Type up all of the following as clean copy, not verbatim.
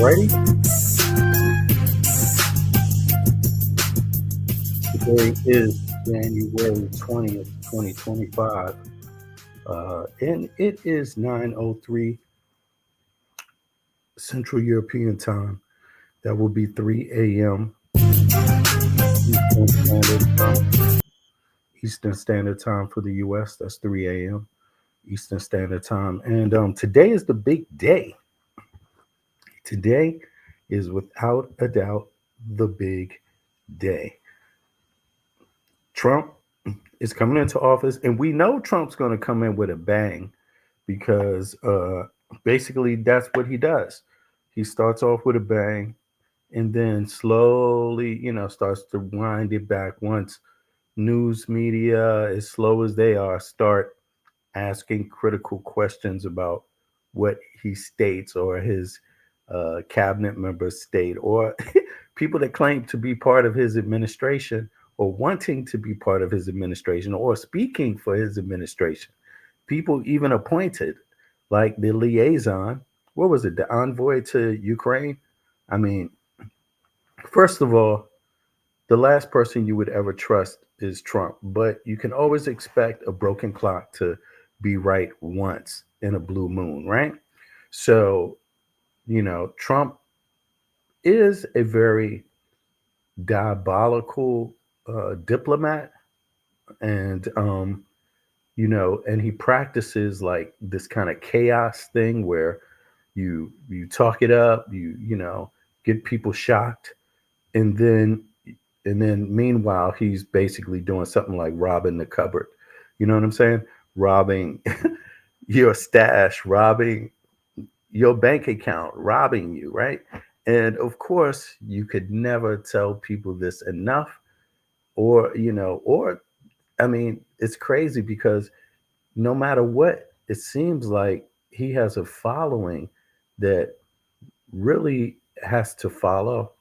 Alrighty. Today is January 20th, 2025. And it is 9:03 Central European Time. That will be 3 a.m. Eastern Standard Time. Eastern Standard Time for the US. That's 3 a.m. Eastern Standard Time. And today is the big day. Today is without a doubt the big day. Trump is coming into office, and we know Trump's going to come in with a bang because basically that's what he does. He starts off with a bang and then slowly, starts to wind it back once news media, as slow as they are, start asking critical questions about what he states or his cabinet members state or people that claim to be part of his administration or wanting to be part of his administration or speaking for his administration. People even appointed, like the liaison, what was it, the envoy to Ukraine? I mean, first of all, the last person you would ever trust is Trump, but you can always expect a broken clock to be right once in a blue moon, right? So, Trump is a very diabolical diplomat, and and he practices like this kind of chaos thing where you talk it up, get people shocked, and then meanwhile he's basically doing something like robbing the cupboard. You know what I'm saying? Robbing your stash, robbing your bank account, robbing you, right? And of course, you could never tell people this enough, or I mean, it's crazy because no matter what, it seems like he has a following that really has to follow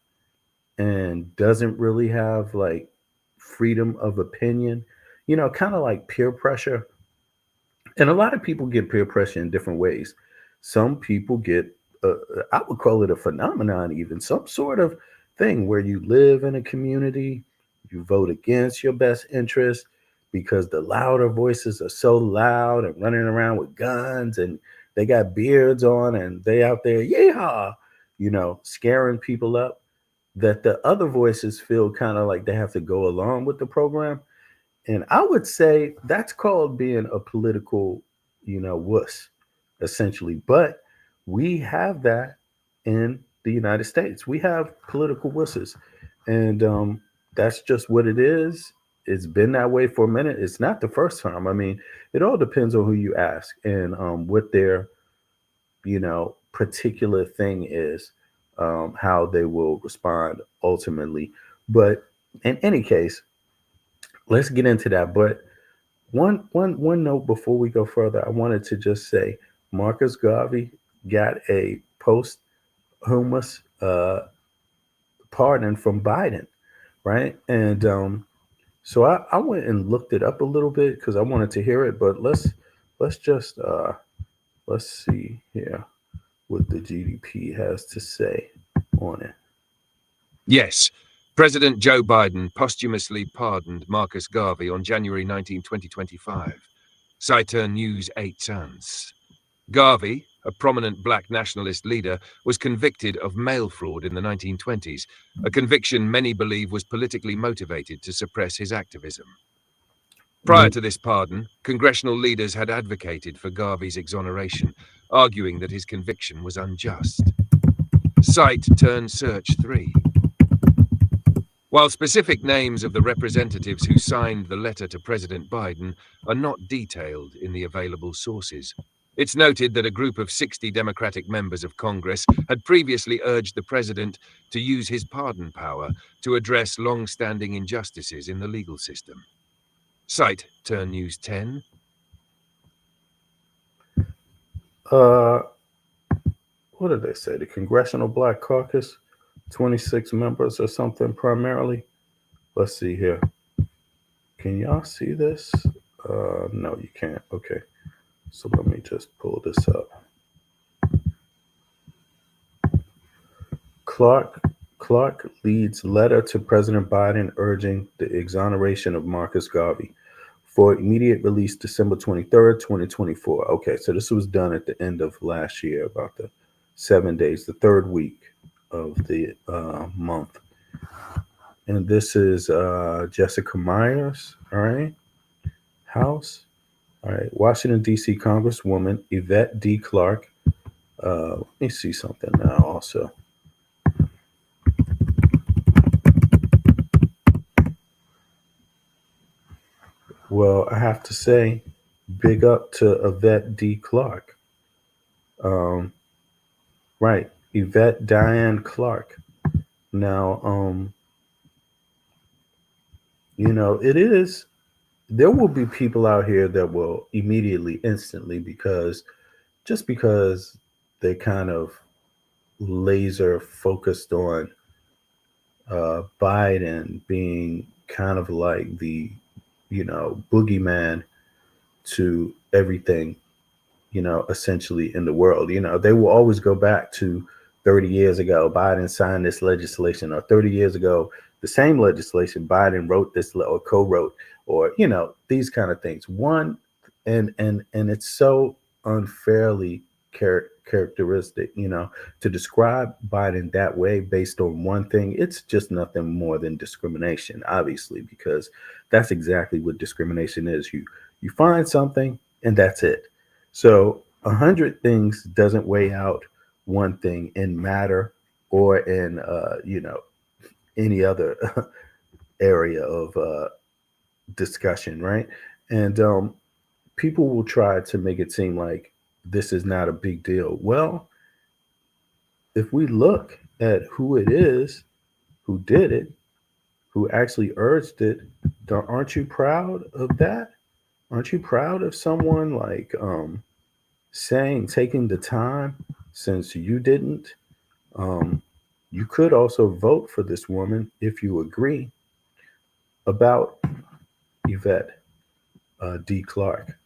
and doesn't really have like freedom of opinion, kind of like peer pressure. And a lot of people get peer pressure in different ways. Some people get, I would call it a phenomenon, even some sort of thing where you live in a community, you vote against your best interest because the louder voices are so loud and running around with guns and they got beards on and they out there, yeehaw, scaring people up, that the other voices feel kind of like they have to go along with the program. And I would say that's called being a political, wuss, essentially. But we have that in the United States. We have political wusses. And that's just what it is. It's been that way for a minute. It's not the first time. I mean, it all depends on who you ask and what their, particular thing is, how they will respond ultimately. But in any case, let's get into that. But one note before we go further, I wanted to just say Marcus Garvey got a posthumous pardon from Biden, right? And so I went and looked it up a little bit because I wanted to hear it. But let's just let's see here what the GDP has to say on it. Yes, President Joe Biden posthumously pardoned Marcus Garvey on January 19, 2025. Saturn News 8 Sans. Garvey, a prominent black nationalist leader, was convicted of mail fraud in the 1920s, a conviction many believe was politically motivated to suppress his activism. Prior to this pardon, congressional leaders had advocated for Garvey's exoneration, arguing that his conviction was unjust. Cite Turn Search 3. While specific names of the representatives who signed the letter to President Biden are not detailed in the available sources, it's noted that a group of 60 Democratic members of Congress had previously urged the president to use his pardon power to address long-standing injustices in the legal system. Cite Turn News 10. What did they say? The Congressional Black Caucus, 26 members or something primarily. Let's see here. Can y'all see this? No, you can't. Okay. So let me just pull this up. Clark Clark leads letter to President Biden urging the exoneration of Marcus Garvey for immediate release December 23rd, 2024. Okay, so this was done at the end of last year, about the 7 days, the third week of the month. And this is Jessica Myers, all right, House. All right, Washington, D.C. Congresswoman Yvette D. Clark. Let me see something now also. Well, I have to say, big up to Yvette D. Clark. Um, right, Yvette Diane Clark. Now, it is, there will be people out here that will immediately, instantly, because they kind of laser focused on Biden being kind of like the, boogeyman to everything, essentially in the world. They will always go back to 30 years ago, Biden signed this legislation, or 30 years ago, the same legislation, Biden wrote this or co-wrote, or, these kind of things. And it's so unfairly characteristic, to describe Biden that way based on one thing. It's just nothing more than discrimination, obviously, because that's exactly what discrimination is. You find something and that's it. So 100 things doesn't weigh out one thing in matter or in any other area of discussion, right? And people will try to make it seem like this is not a big deal. Well, if we look at who it is who did it, who actually urged it, aren't you proud of that? Aren't you proud of someone like saying, taking the time, since you didn't, um, you could also vote for this woman if you agree, about Yvette D. Clark.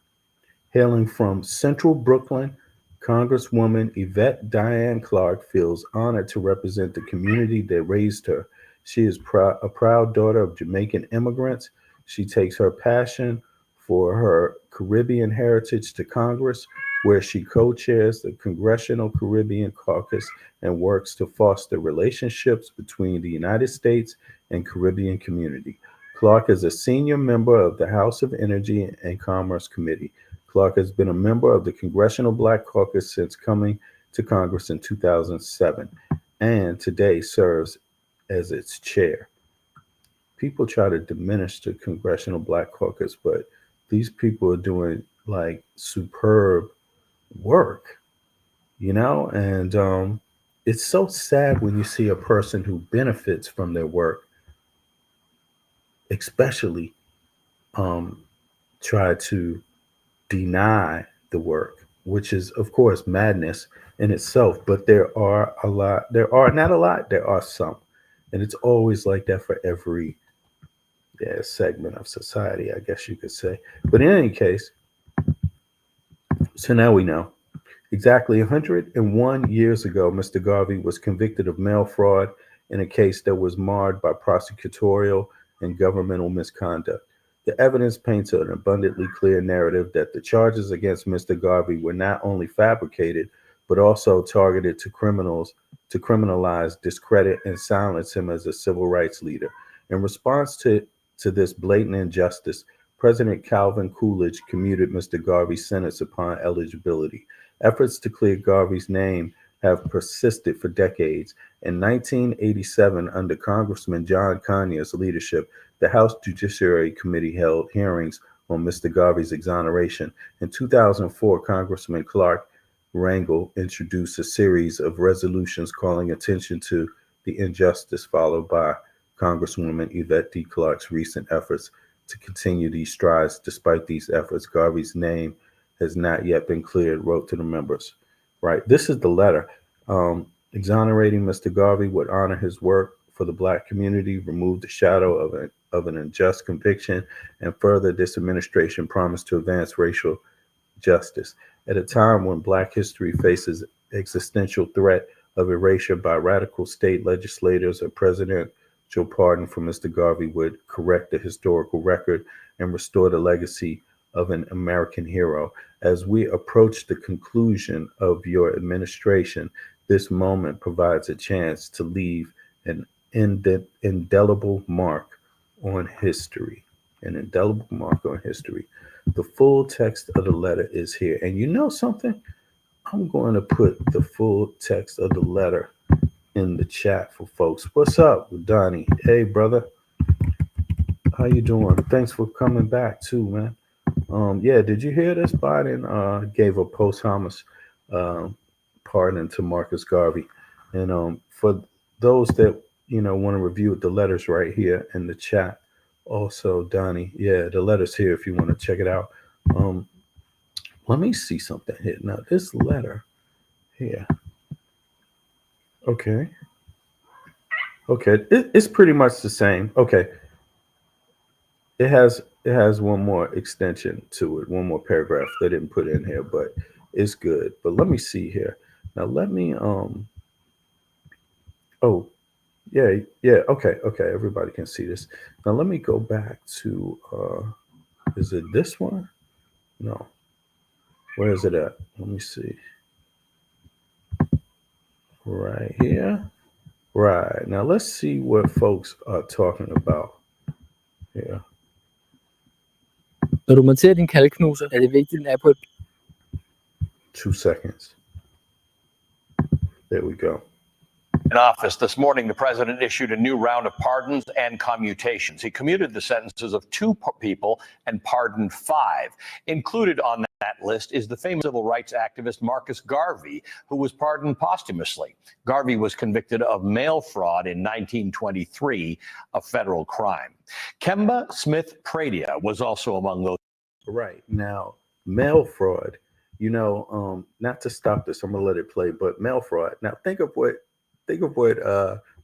Hailing from Central Brooklyn, Congresswoman Yvette Diane Clark feels honored to represent the community that raised her. She is a proud daughter of Jamaican immigrants. She takes her passion for her Caribbean heritage to Congress, where she co chairs the Congressional Caribbean Caucus and works to foster relationships between the United States and Caribbean community. Clark is a senior member of the House of Energy and Commerce Committee. Clark has been a member of the Congressional Black Caucus since coming to Congress in 2007 and today serves as its chair. People try to diminish the Congressional Black Caucus, but these people are doing like superb work, and it's so sad when you see a person who benefits from their work, especially um, try to deny the work, which is, of course, madness in itself. But there are not a lot, there are some. And it's always like that for every segment of society, I guess you could say. But in any case, so now we know. Exactly 101 years ago, Mr. Garvey was convicted of mail fraud in a case that was marred by prosecutorial and governmental misconduct. The evidence paints an abundantly clear narrative that the charges against Mr. Garvey were not only fabricated, but also targeted to criminals to criminalize, discredit, and silence him as a civil rights leader. In response to this blatant injustice, President Calvin Coolidge commuted Mr. Garvey's sentence upon eligibility. Efforts to clear Garvey's name have persisted for decades. In 1987, under Congressman John Conyers' leadership, the House Judiciary Committee held hearings on Mr. Garvey's exoneration. In 2004, Congressman Clark Rangel introduced a series of resolutions calling attention to the injustice, followed by Congresswoman Yvette D. Clark's recent efforts to continue these strides. Despite these efforts, Garvey's name has not yet been cleared, wrote to the members. Right. This is the letter. Exonerating Mr. Garvey would honor his work for the Black community, remove the shadow of an unjust conviction, and further, this administration promised to advance racial justice. At a time when Black history faces existential threat, of erasure by radical state legislators, a presidential pardon for Mr. Garvey would correct the historical record and restore the legacy of an American hero. As we approach the conclusion of your administration, this moment provides a chance to leave an indelible mark on history. An indelible mark on history. The full text of the letter is here. And you know something? I'm going to put the full text of the letter in the chat for folks. What's up, Donnie? Hey, brother. How you doing? Thanks for coming back too, man. Yeah, did you hear this? Biden gave a posthumous pardon to Marcus Garvey. And for those that want to review it, the letters right here in the chat. Also, Donnie, yeah, the letters here if you want to check it out. Let me see something here. Now, this letter here. Okay. Okay, it's pretty much the same. Okay. It has one more extension to it, one more paragraph they didn't put in here, but it's good. But let me see here. Now let me oh yeah, okay, everybody can see this. Now let me go back to is it this one? No. Where is it at? Let me see. Right here. Right. Now let's see what folks are talking about here. Når du monterer din kalkknuser, er det vigtigt, at den er på et 2 seconds. There we go. In office this morning, the president issued a new round of pardons and commutations. He commuted the sentences of 2 people and pardoned 5. Included on that list is the famous civil rights activist Marcus Garvey, who was pardoned posthumously. Garvey was convicted of mail fraud in 1923, a federal crime. Kemba Smith Pradia was also among those. Right. Now, mail fraud, not to stop this, I'm going to let it play, but mail fraud. Now, think of what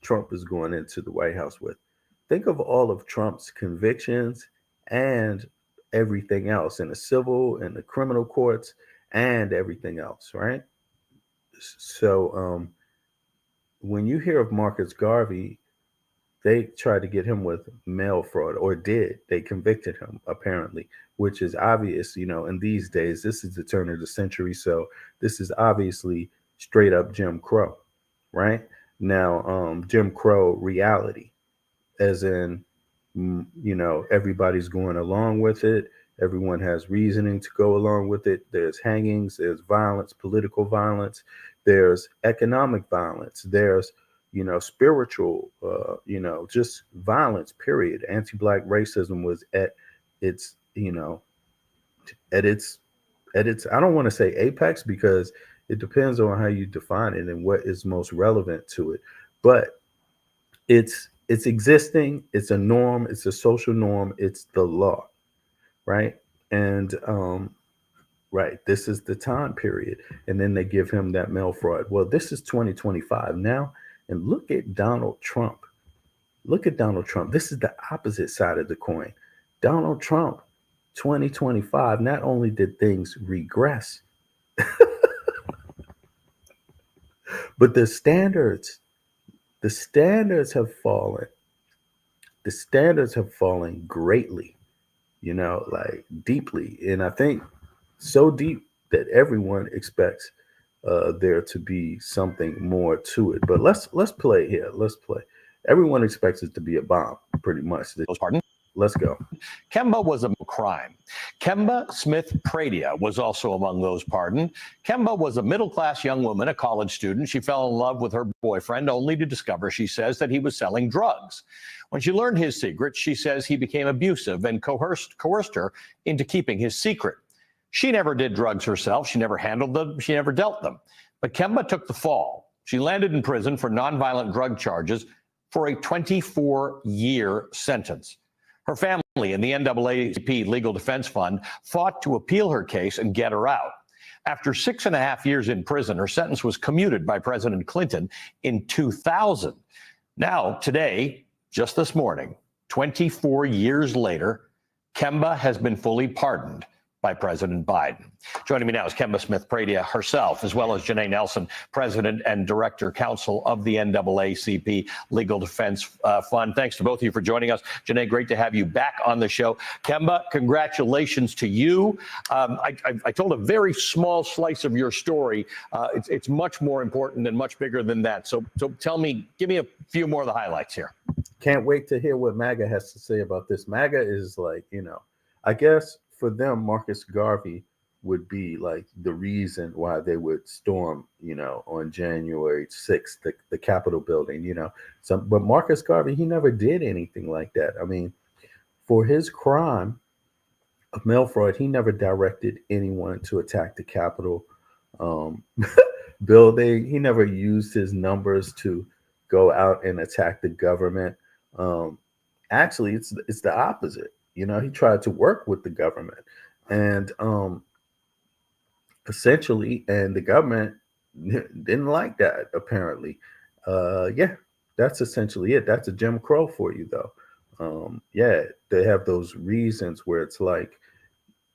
Trump is going into the White House with. Think of all of Trump's convictions and everything else in the civil and the criminal courts and everything else, right? So when you hear of Marcus Garvey, they tried to get him with mail fraud, or did. They convicted him, apparently, which is obvious, in these days. This is the turn of the century, so this is obviously straight up Jim Crow. Right now, Jim Crow reality, as in, everybody's going along with it. Everyone has reasoning to go along with it. There's hangings, there's violence, political violence, there's economic violence, there's, spiritual, just violence, period. Anti-Black racism was at its, at its, I don't want to say apex, because it depends on how you define it and what is most relevant to it. But it's existing. It's a norm. It's a social norm. It's the law, right? And right, this is the time period. And then they give him that mail fraud. Well, this is 2025 now. And look at Donald Trump. Look at Donald Trump. This is the opposite side of the coin. Donald Trump, 2025, not only did things regress, but the standards have fallen. The standards have fallen greatly, like deeply. And I think so deep that everyone expects there to be something more to it. But let's play here. Let's play. Everyone expects it to be a bomb, pretty much. Pardon? Let's go. Kemba was a crime. Kemba Smith Pradia was also among those pardoned. Kemba was a middle-class young woman, a college student. She fell in love with her boyfriend only to discover, she says, that he was selling drugs. When she learned his secret, she says he became abusive and coerced her into keeping his secret. She never did drugs herself. She never handled them. She never dealt them. But Kemba took the fall. She landed in prison for nonviolent drug charges for a 24-year sentence. Her family and the NAACP Legal Defense Fund fought to appeal her case and get her out. After 6.5 years in prison, her sentence was commuted by President Clinton in 2000. Now, today, just this morning, 24 years later, Kemba has been fully pardoned by President Biden. Joining me now is Kemba Smith-Pradia herself, as well as Janae Nelson, President and Director Counsel of the NAACP Legal Defense Fund. Thanks to both of you for joining us. Janae, great to have you back on the show. Kemba, congratulations to you. I told a very small slice of your story. It's much more important and much bigger than that. So tell me, give me a few more of the highlights here. Can't wait to hear what MAGA has to say about this. MAGA is like, I guess for them, Marcus Garvey would be like the reason why they would storm, on January 6th, the Capitol building, but Marcus Garvey, he never did anything like that. I mean, for his crime of mail fraud, he never directed anyone to attack the Capitol building. He never used his numbers to go out and attack the government. Actually, it's the opposite. He tried to work with the government, and essentially, and the government didn't like that, apparently. Yeah, that's essentially it. That's a Jim Crow for you, though. Yeah, they have those reasons where it's like,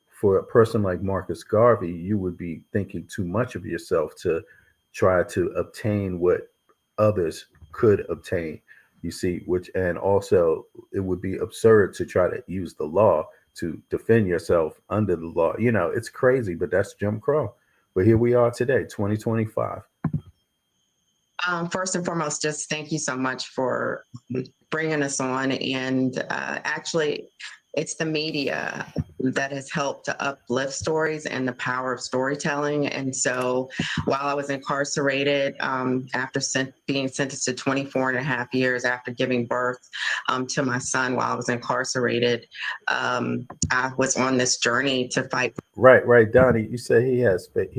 for a person like Marcus Garvey, you would be thinking too much of yourself to try to obtain what others could obtain. You see, and also it would be absurd to try to use the law to defend yourself under the law. It's crazy, but that's Jim Crow. But here we are today, 2025. First and foremost, just thank you so much for bringing us on. And actually, it's the media that has helped to uplift stories and the power of storytelling. And so while I was incarcerated, after being sentenced to 24 and a half years after giving birth to my son while I was incarcerated, I was on this journey to fight. Right. Donnie, you say he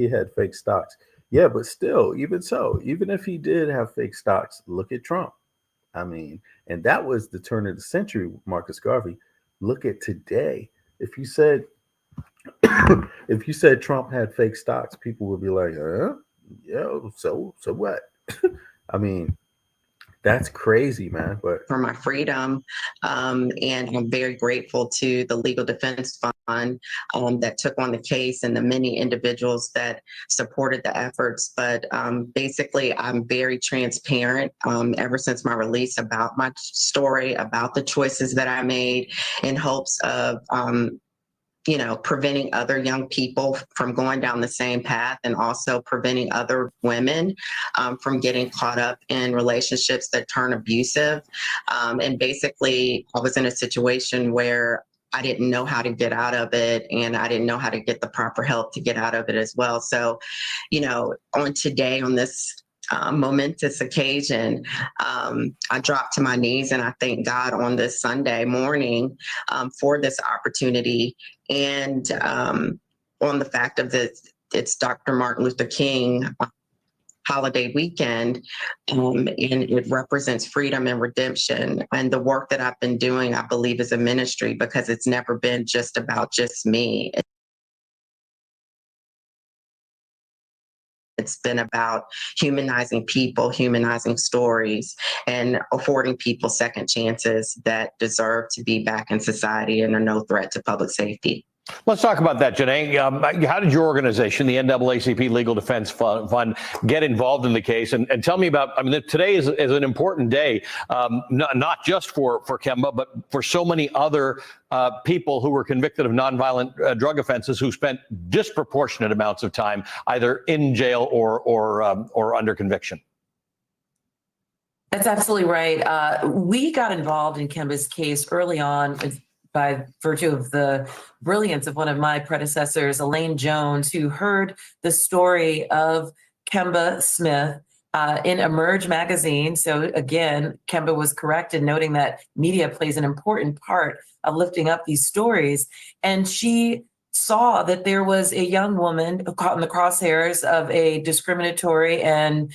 had fake stocks. Yeah, but still, even so, even if he did have fake stocks, look at Trump. I mean, and that was the turn of the century with Marcus Garvey. Look at today. If you said Trump had fake stocks, people would be like, yeah, so what? I mean, that's crazy, man. But for my freedom, and I'm very grateful to the Legal Defense Fund that took on the case and the many individuals that supported the efforts. But basically, I'm very transparent ever since my release about my story, about the choices that I made, in hopes of preventing other young people from going down the same path, and also preventing other women from getting caught up in relationships that turn abusive. And basically, I was in a situation where I didn't know how to get out of it, and I didn't know how to get the proper help to get out of it as well. So, on this momentous occasion, I dropped to my knees and I thank God on this Sunday morning for this opportunity, and on the fact of it's Dr. Martin Luther King holiday weekend, and it represents freedom and redemption. And the work that I've been doing, I believe, is a ministry, because it's never been just about just me. It's been about humanizing people, humanizing stories, and affording people second chances that deserve to be back in society and are no threat to public safety. Let's talk about that, Janae. How did your organization, the NAACP Legal Defense Fund, get involved in the case? And tell me about, today is an important day, not just for Kemba, but for so many other people who were convicted of nonviolent drug offenses who spent disproportionate amounts of time either in jail or under conviction. That's absolutely right. We got involved in Kemba's case early on by virtue of the brilliance of one of my predecessors, Elaine Jones, who heard the story of Kemba Smith in Emerge magazine. So again, Kemba was correct in noting that media plays an important part of lifting up these stories. And she saw that there was a young woman caught in the crosshairs of a discriminatory and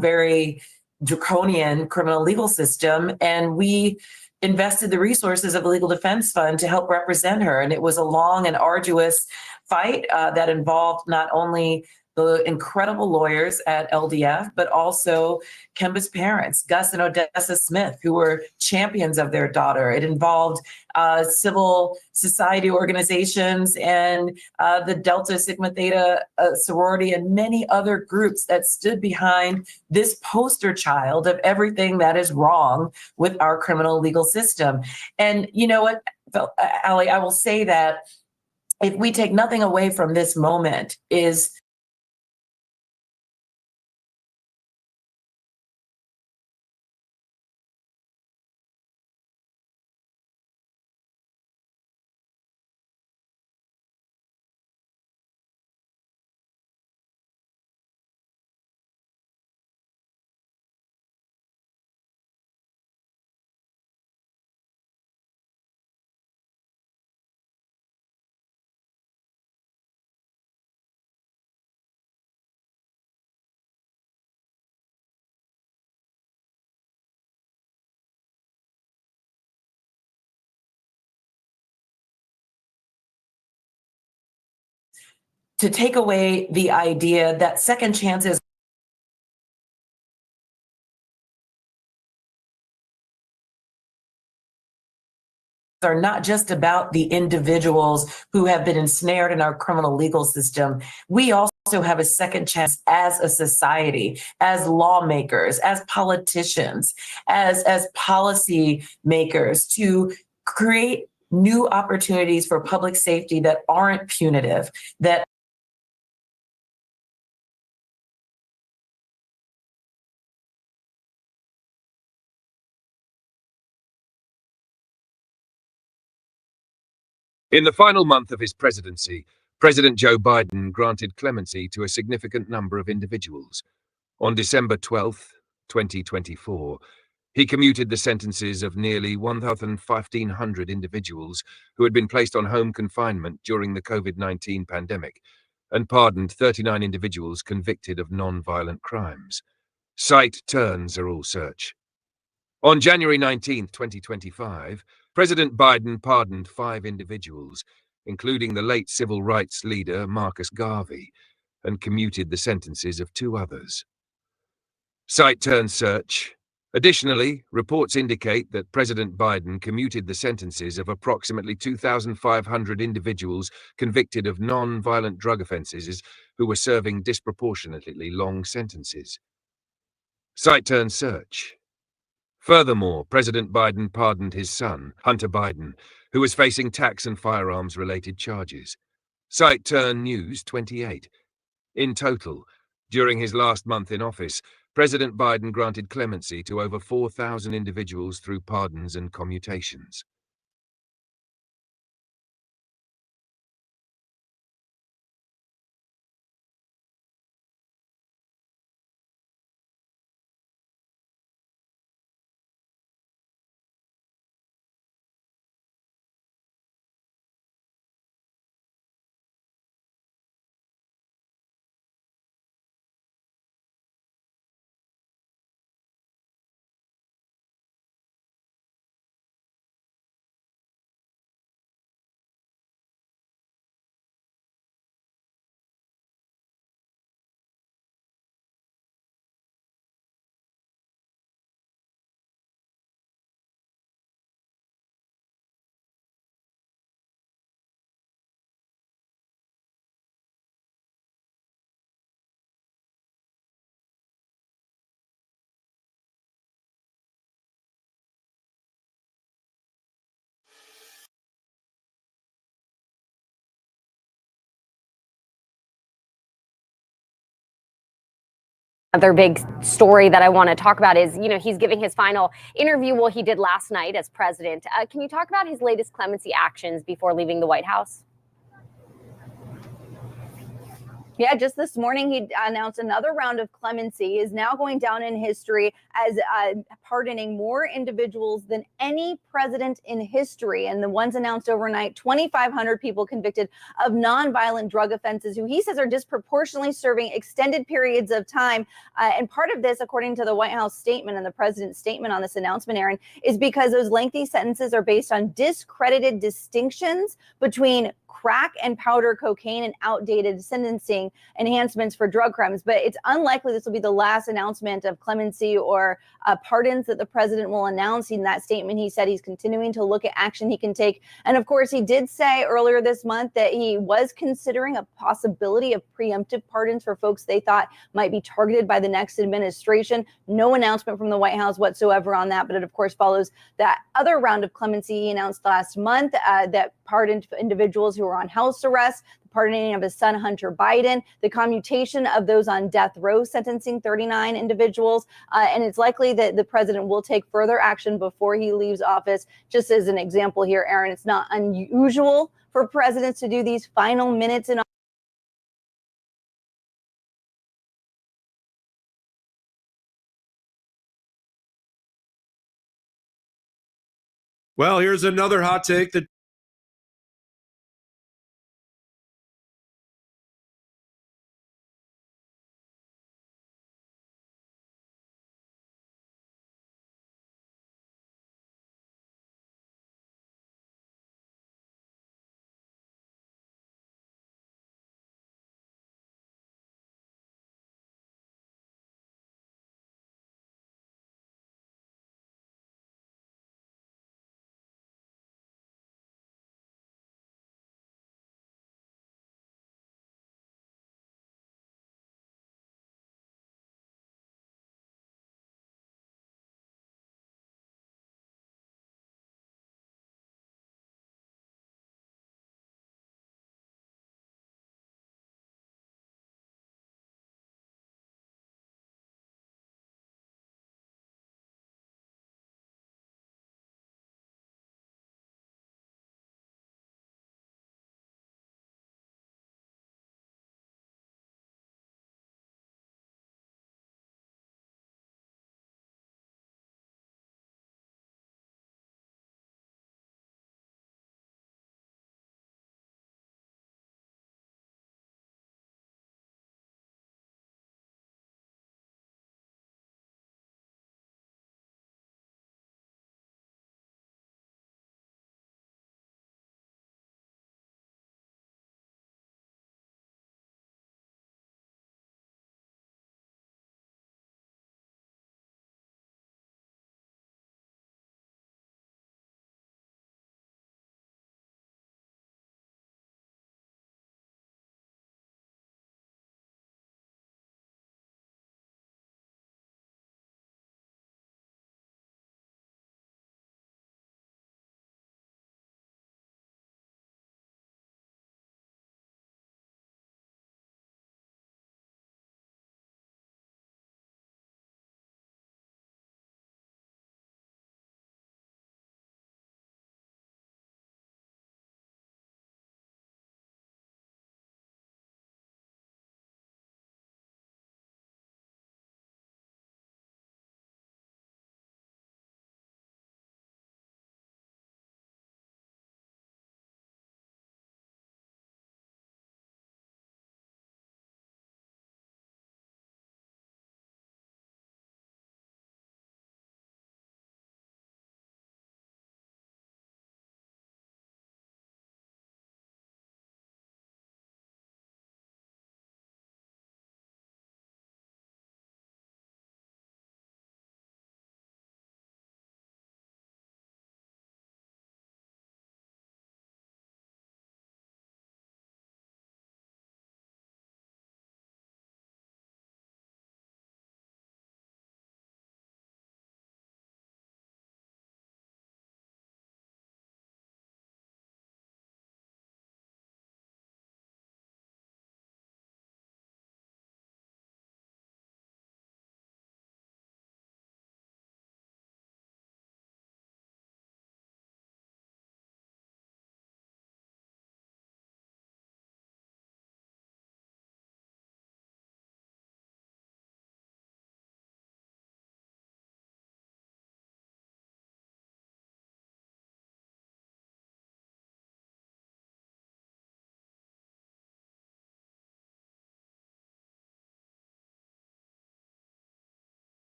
very draconian criminal legal system. And we invested the resources of the Legal Defense Fund to help represent her. And it was a long and arduous fight that involved not only the incredible lawyers at LDF, but also Kemba's parents, Gus and Odessa Smith, who were champions of their daughter. It involved civil society organizations and the Delta Sigma Theta sorority and many other groups that stood behind this poster child of everything that is wrong with our criminal legal system. And you know what, Allie, I will say that if we take nothing away from this moment is to take away the idea that second chances are not just about the individuals who have been ensnared in our criminal legal system. We also have a second chance as a society, as lawmakers, as politicians, as policy makers to create new opportunities for public safety that aren't punitive, that In the final month of his presidency, President Joe Biden granted clemency to a significant number of individuals. On December 12, 2024, he commuted the sentences of nearly 1,500 individuals who had been placed on home confinement during the COVID-19 pandemic and pardoned 39 individuals convicted of non-violent crimes. Cite turns are all search. On January 19, 2025, President Biden pardoned 5 individuals, including the late civil rights leader Marcus Garvey, and commuted the sentences of 2 others. Cite turn search. Additionally, reports indicate that President Biden commuted the sentences of approximately 2,500 individuals convicted of non-violent drug offenses who were serving disproportionately long sentences. Cite turn search. Furthermore, President Biden pardoned his son, Hunter Biden, who was facing tax and firearms-related charges. Cite turn News 28. In total, during his last month in office, President Biden granted clemency to over 4,000 individuals through pardons and commutations. Another big story that I want to talk about is, he's giving his final interview, well, he did last night as president. Can you talk about his latest clemency actions before leaving the White House? Yeah, just this morning, he announced another round of clemency, is now going down in history as pardoning more individuals than any president in history. And the ones announced overnight, 2,500 people convicted of nonviolent drug offenses who he says are disproportionately serving extended periods of time. And part of this, according to the White House statement and the president's statement on this announcement, Aaron, is because those lengthy sentences are based on discredited distinctions between crack and powder cocaine and outdated sentencing enhancements for drug crimes. But it's unlikely this will be the last announcement of clemency or pardons that the president will announce. In that statement, he said he's continuing to look at action he can take. And of course, he did say earlier this month that he was considering a possibility of preemptive pardons for folks they thought might be targeted by the next administration. No announcement from the White House whatsoever on that, but it of course follows that other round of clemency he announced last month that pardoned individuals who were on house arrest, the pardoning of his son Hunter Biden, the commutation of those on death row, sentencing 39 individuals, and it's likely that the president will take further action before he leaves office. Just as an example here, Aaron, it's not unusual for presidents to do these final minutes in Well, here's another hot take that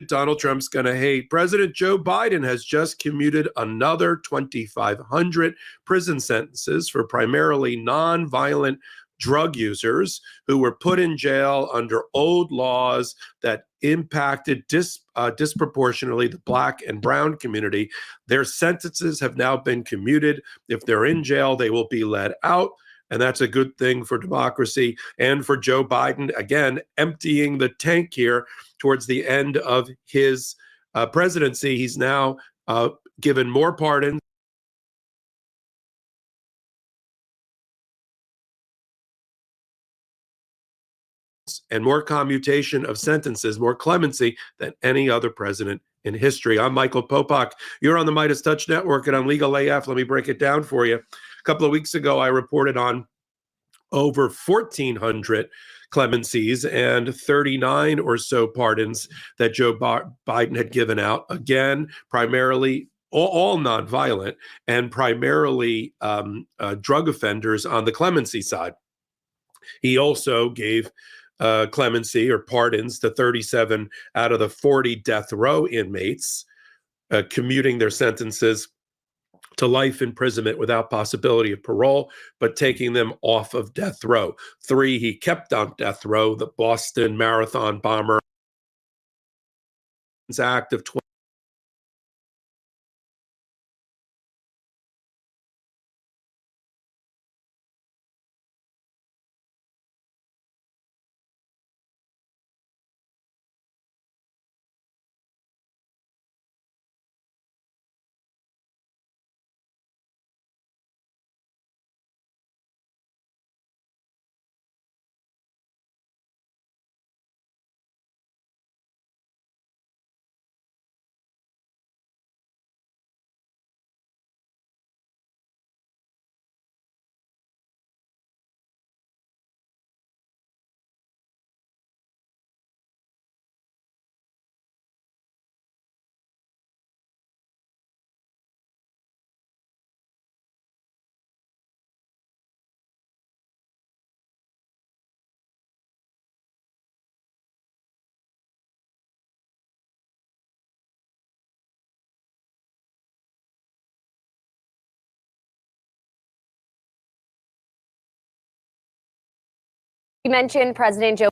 Donald Trump's going to hate. President Joe Biden has just commuted another 2,500 prison sentences for primarily nonviolent drug users who were put in jail under old laws that impacted disproportionately the Black and brown community. Their sentences have now been commuted. If they're in jail, they will be let out. And that's a good thing for democracy and for Joe Biden, again, emptying the tank here towards the end of his presidency. He's now given more pardons and more commutation of sentences, more clemency than any other president in history. I'm Michael Popak. You're on the Midas Touch Network, and I'm Legal AF. Let me break it down for you. A couple of weeks ago, I reported on over 1,400 clemencies and 39 or so pardons that Joe Biden had given out. Again, primarily all nonviolent and primarily drug offenders on the clemency side. He also gave clemency or pardons to 37 out of the 40 death row inmates, commuting their sentences to life imprisonment without possibility of parole, but taking them off of death row. 3 he kept on death row, the Boston Marathon bomber Act of 20. You mentioned President Joe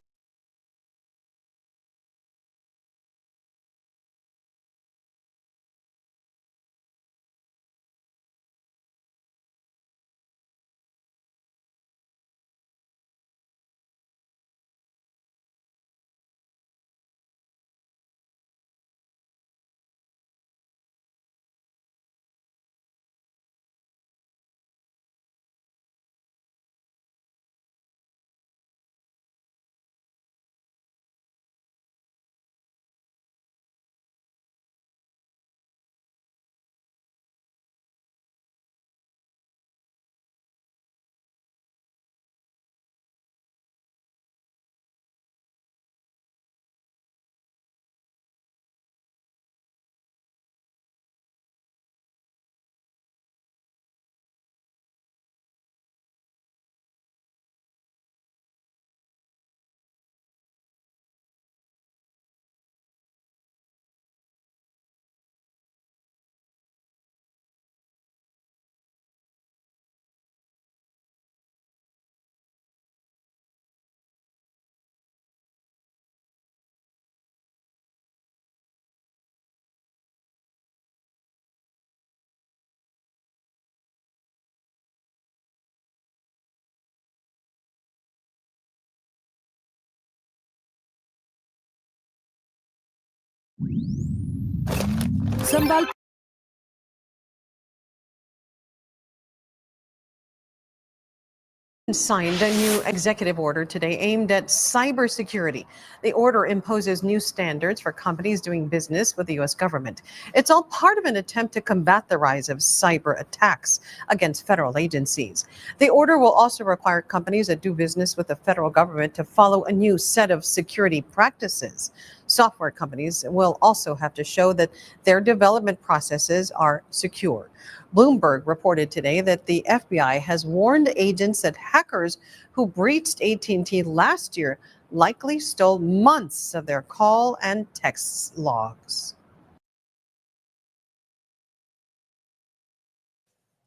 signed a new executive order today aimed at cybersecurity. The order imposes new standards for companies doing business with the U.S. government. It's all part of an attempt to combat the rise of cyber attacks against federal agencies. The order will also require companies that do business with the federal government to follow a new set of security practices. Software companies will also have to show that their development processes are secure. Bloomberg reported today that the FBI has warned agents that hackers who breached AT&T last year likely stole months of their call and text logs.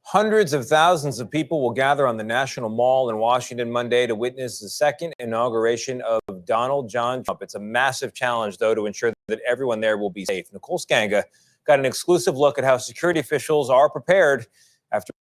Hundreds of thousands of people will gather on the National Mall in Washington Monday to witness the second inauguration of Donald John Trump. It's a massive challenge, though, to ensure that everyone there will be safe. Nicole Skanga got an exclusive look at how security officials are prepared after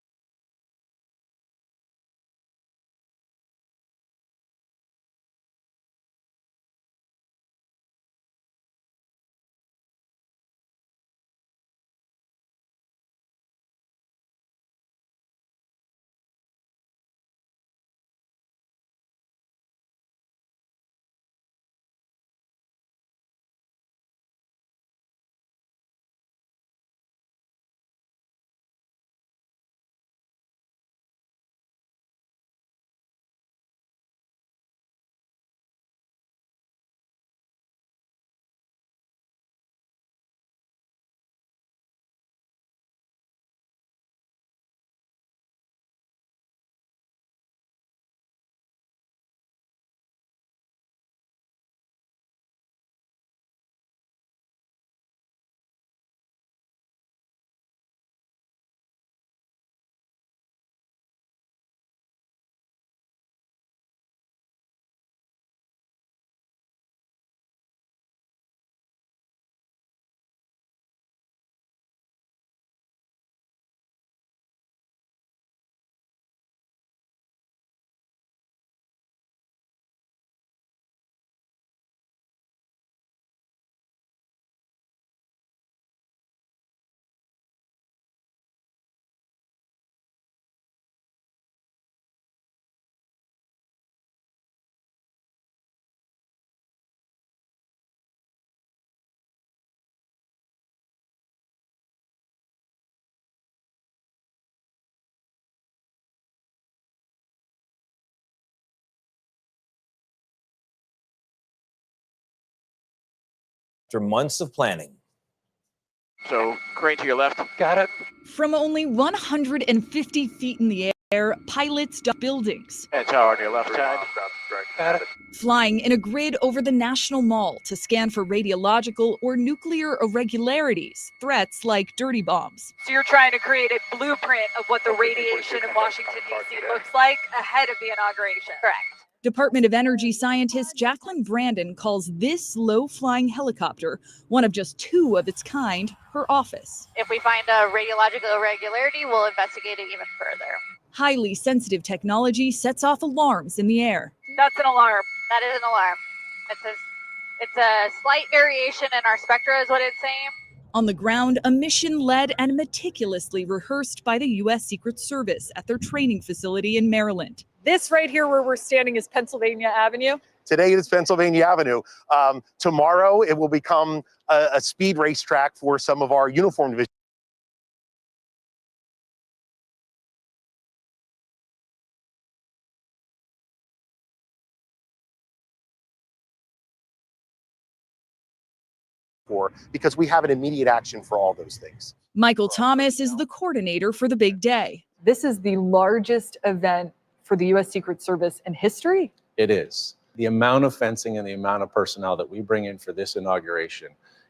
months of planning. So, crane to your left. Got it. From only 150 feet in the air, pilots duck buildings. And tower to your left side. Got it. Flying in a grid over the National Mall to scan for radiological or nuclear irregularities, threats like dirty bombs. So you're trying to create a blueprint of what the radiation in Washington, D.C. looks like ahead of the inauguration. Correct. Department of Energy scientist Jacqueline Brandon calls this low-flying helicopter one of just two of its kind, her office. If we find a radiological irregularity, we'll investigate it even further. Highly sensitive technology sets off alarms in the air. That's an alarm. That is an alarm. It's a slight variation in our spectra is what it's saying. On the ground, a mission led and meticulously rehearsed by the U.S. Secret Service at their training facility in Maryland. This right here where we're standing is Pennsylvania Avenue. Today it is Pennsylvania Avenue. Tomorrow it will become a speed racetrack for some of our uniform divisions. Because we have an immediate action for all those things. Michael Thomas is the coordinator for the big day. This is the largest event for the U.S. Secret Service in history. It is. The amount of fencing and the amount of personnel that we bring in for this inauguration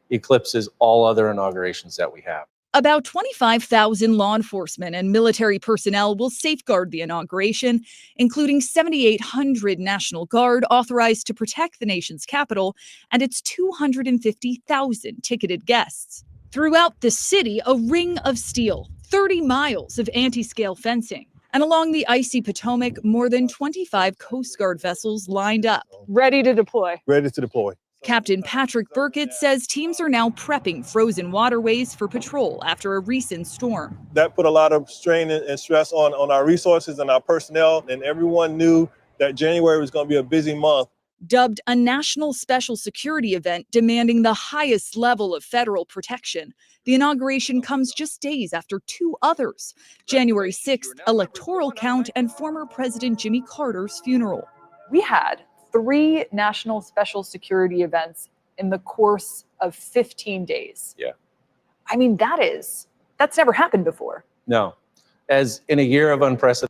eclipses all other inaugurations that we have. About 25,000 law enforcement and military personnel will safeguard the inauguration, including 7,800 National Guard authorized to protect the nation's capital and its 250,000 ticketed guests. Throughout the city, a ring of steel, 30 miles of anti-scale fencing. And along the icy Potomac, more than 25 Coast Guard vessels lined up. Ready to deploy. Ready to deploy. Captain Patrick Burkett says teams are now prepping frozen waterways for patrol after a recent storm. That put a lot of strain and stress on our resources and our personnel, and everyone knew that January was going to be a busy month. Dubbed a national special security event demanding the highest level of federal protection, the inauguration comes just days after two others, January 6th electoral count and former President Jimmy Carter's funeral. We had 3 national special security events in the course of 15 days. Yeah. I mean, that's never happened before. No. As in a year of unprecedented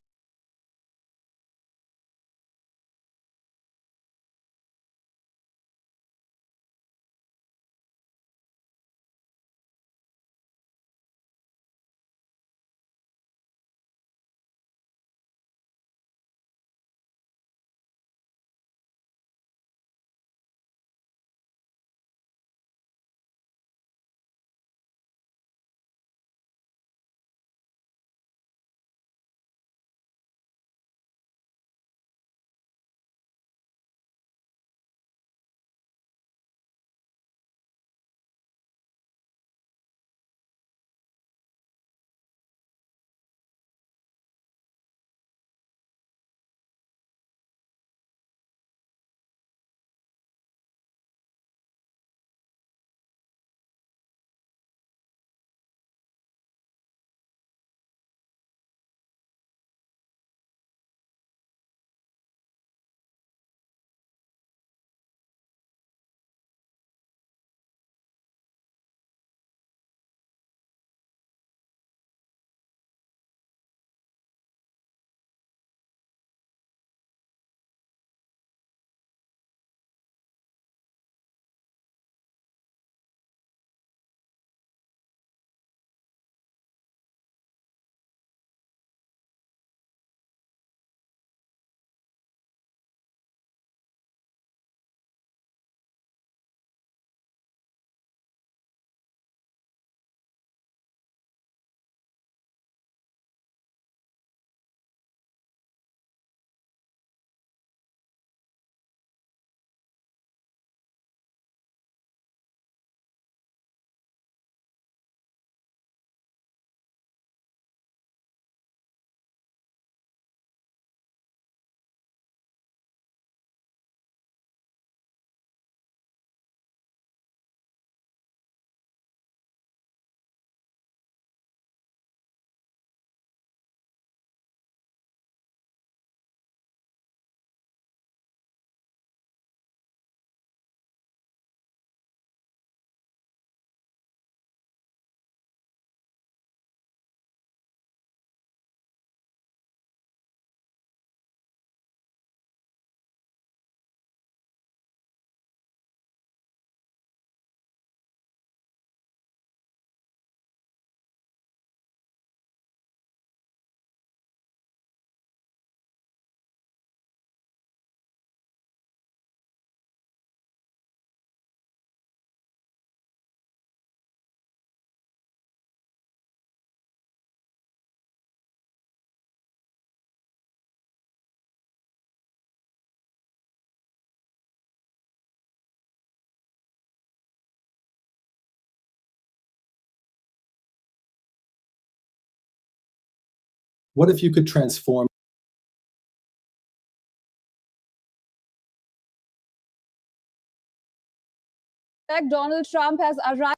What if you could transform Donald Trump has arrived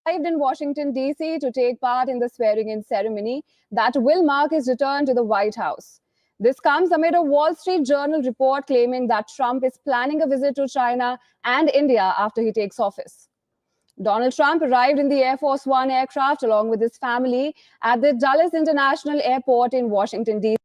in Washington, D.C. to take part in the swearing-in ceremony that will mark his return to the White House. This comes amid a Wall Street Journal report claiming that Trump is planning a visit to China and India after he takes office. Donald Trump arrived in the Air Force One aircraft along with his family at the Dulles International Airport in Washington, D.C.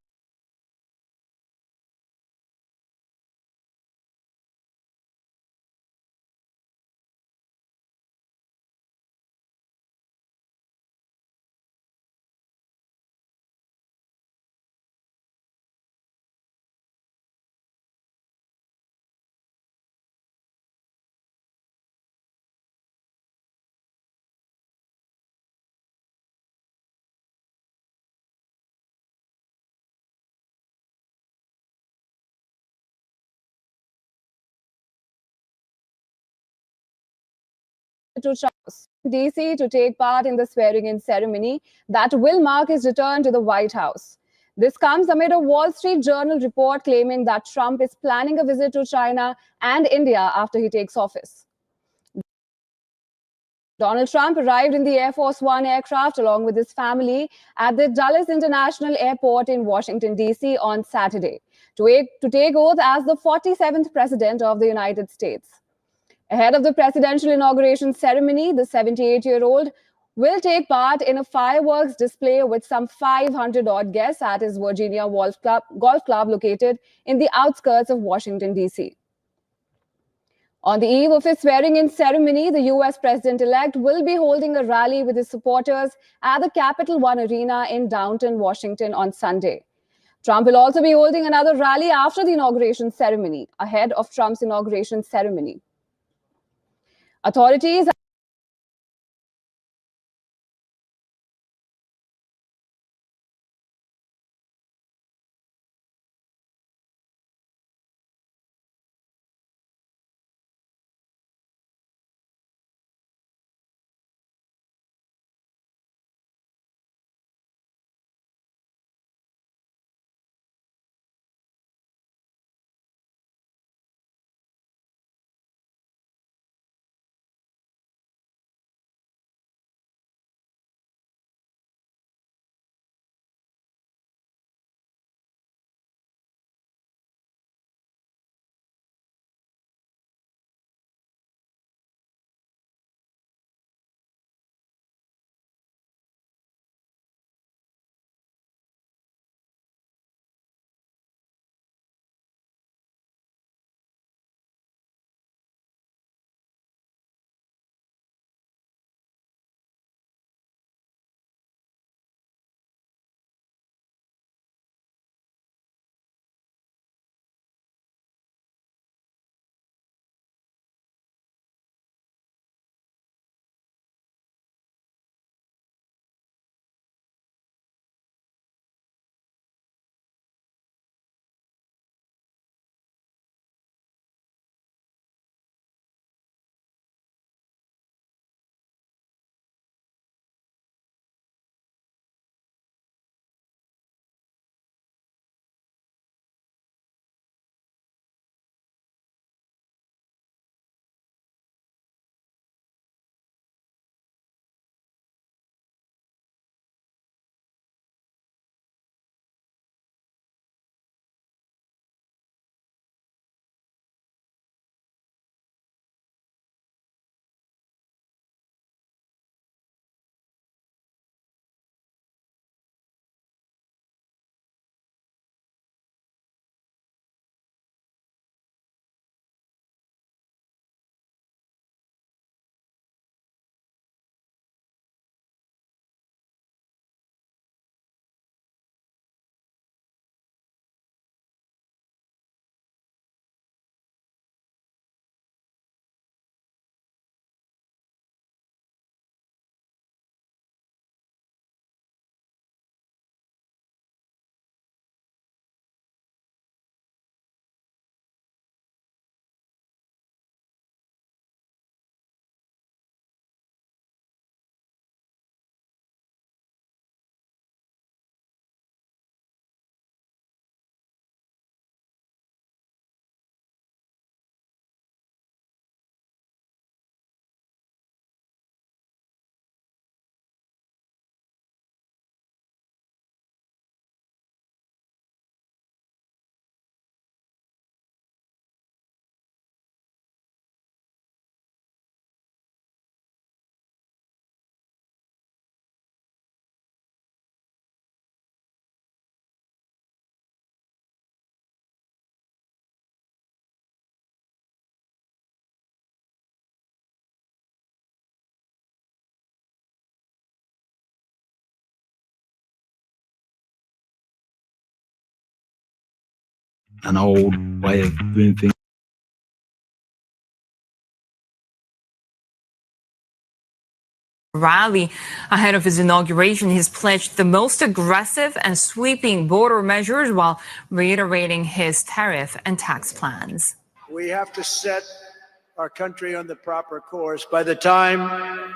to DC to take part in the swearing-in ceremony that will mark his return to the White House. This comes amid a Wall Street Journal report claiming that Trump is planning a visit to China and India after he takes office. Donald Trump arrived in the Air Force One aircraft along with his family at the Dulles International Airport in Washington, D.C. on Saturday to take oath as the 47th President of the United States. Ahead of the presidential inauguration ceremony, the 78-year-old will take part in a fireworks display with some 500-odd guests at his Virginia Golf Club located in the outskirts of Washington, D.C. On the eve of his swearing-in ceremony, the U.S. president-elect will be holding a rally with his supporters at the Capital One Arena in downtown Washington on Sunday. Trump will also be holding another rally after the inauguration ceremony, ahead of Trump's inauguration ceremony. Authorities an old way of doing things. Rally ahead of his inauguration, he's pledged the most aggressive and sweeping border measures while reiterating his tariff and tax plans. We have to set our country on the proper course. By the time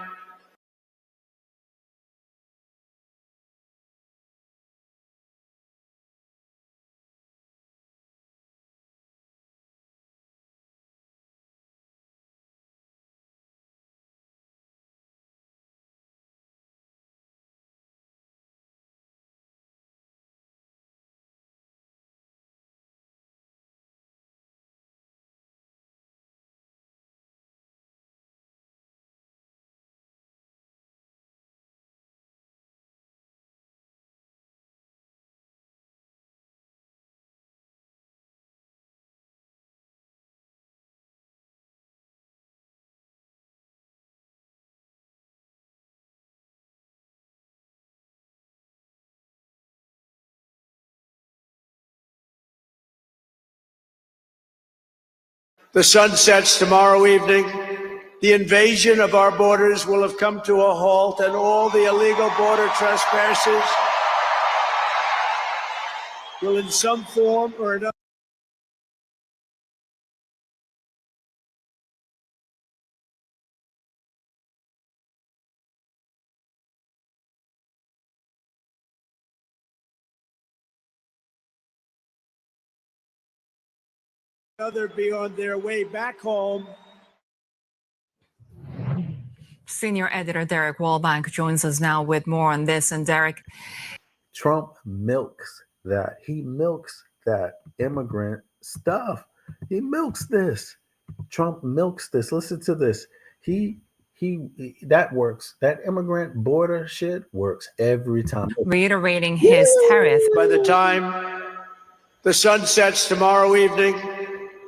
the sun sets tomorrow evening, the invasion of our borders will have come to a halt, and all the illegal border trespassers will in some form or another be on their way back home. Senior editor Derek Wallbank joins us now with more on this. And Derek, Trump milks that. He milks that immigrant stuff. He milks this. Trump milks this. Listen to this. He that works. That immigrant border shit works every time. reiterating his tariff. By the time the sun sets tomorrow evening,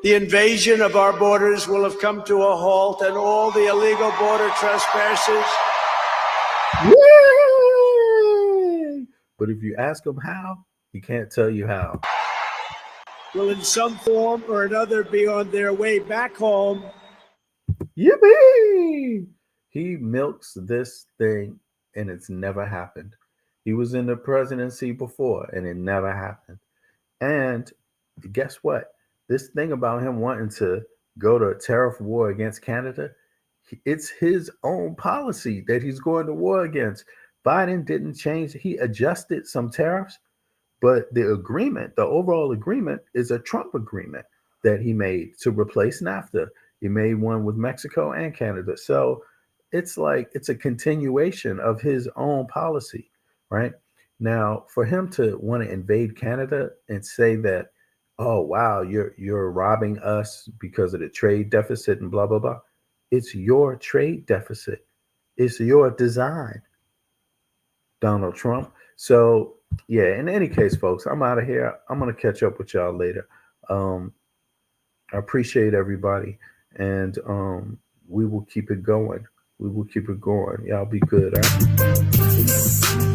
the invasion of our borders will have come to a halt, and all the illegal border trespassers. Yay! But if you ask him how, he can't tell you how. Will in some form or another be on their way back home. Yippee! He milks this thing and it's never happened. He was in the presidency before and it never happened. And guess what? This thing about him wanting to go to a tariff war against Canada, it's his own policy that he's going to war against. Biden didn't change. He adjusted some tariffs, but the agreement, the overall agreement, is a Trump agreement that he made to replace NAFTA. He made one with Mexico and Canada. So it's like it's a continuation of his own policy, right? Now, for him to want to invade Canada and say that, oh wow, you're robbing us because of the trade deficit and blah blah blah. It's your trade deficit. It's your design, Donald Trump. So yeah, in any case, folks, I'm out of here. I'm gonna catch up with y'all later. I appreciate everybody, and we will keep it going. We will keep it going. Y'all be good. All right?